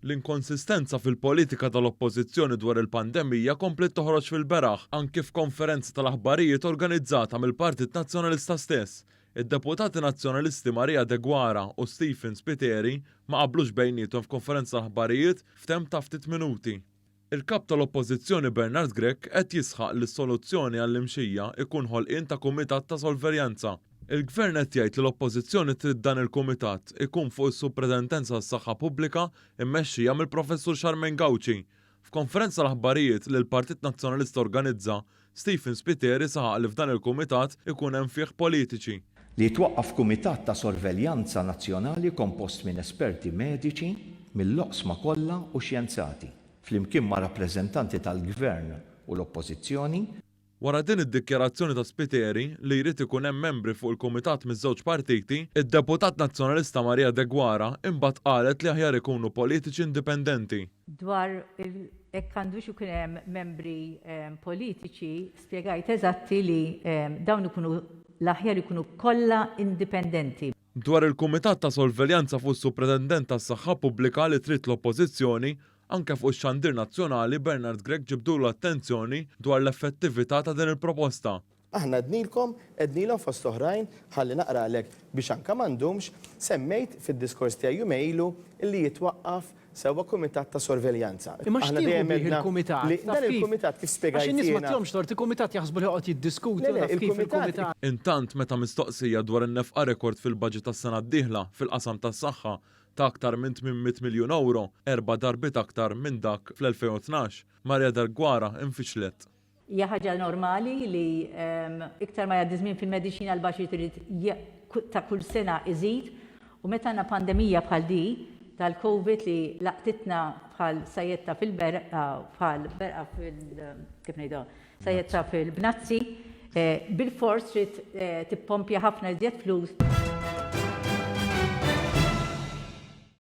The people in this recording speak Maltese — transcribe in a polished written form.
L-inkonsistenza fil-politika tal-oppożizzjoni dwar il-pandemija komplet toħroġ fil-beraħ anki f'konferenza tal-aħbarijiet organizzata mill-Partit Nazzjonalista stess. Id-deputati nazzjonalisti Marija De Guara u Stephen Spiteri ma qablux bejnietom f'konferenza tal-aħbarijiet f'temp ta' ftit minuti. Il-kap tal-oppożizzjoni Bernard Grech qed jisħaq li s-soluzzjoni għall-imxija ikun ħolqien ta' kumitat ta' sorveljanza. Il-Gvern qed jgħid li l-Oppożizzjoni trid dan il-Kumitat ikun fuq is-Suprintendenza tas-Saħħa Pubblika mmexxija mill-Professur Charmaine Gauci. F'konferenza l-aħbarijiet li l-Partit Nazzjonalista organizza, Stephen Spiteri saħaq li f'dan il-Kumitat ikun hemm fih politiċi. Li twaqqaf Kumitat ta' Sorveljanza Nazzjonali kompost minn esperti mediċi mill-oqsma kollha u xjenzati, flimkien ma' rappreżentanti tal-Gvern u l-Oppożizzjoni. Wara din id-dikjarazzjoni ta' Spiteri li jrid ikun hemm membri fuq il-Kumitat miż-żewġ partiti, id-Deputat Nazzjonalista Marija De Guara imbagħad qalet li aħjar ikunu politiċi indipendenti. Dwar hekk għandux ikun hemm membri politiċi, spjegajt eżatti li dawn ikunu l-aħjar ikunu kollha indipendenti. Dwar il-Kumitat ta' Sorveljanza fuq is-Supretendent tas-Saħħa Pubblika li trid l-Oppożizzjoni, anke fuq ix-Xandir Nazzjonali Bernard Grech ġibdulu attenzjoni dwar l-effettività ta' din il-proposta. Aħna ednilhom fost oħrajn ħalli naqralek biex anke m'għandhomx semmejt fid-diskors tiegħi jum ilu li jitwaqqaf sewwa kumitat ta' sorveljanza. Imma x'tieħu il-kumitat? Dan il-kumitat kif spjegajt Għax in-nies ma tihomx tort il-kumitat jaħsbu li qgħod jiddiskuti kif il-kumitat. Intant meta mistoqsija dwar in-nefqa rekord fil-baġit tas-sena d-dieħla fil-qasam tas-saħħa ta' aktar minn 800 miljun euro, 4 darbit aktar minn dak fl-2012, Marija De Guara infixlet. Hija ħaġa normali li iktar ma jgħaddi żmien fil-mediċina l-baġit irid ta' kull sena iżid u meta għandna pandemija bħal di tal-COVID li laqtitna bħal sajjetta fil-berqa kif ngħidu, sajjetta fil-bnazzi, bil-fors trid tippompja ħafna iżjed flus.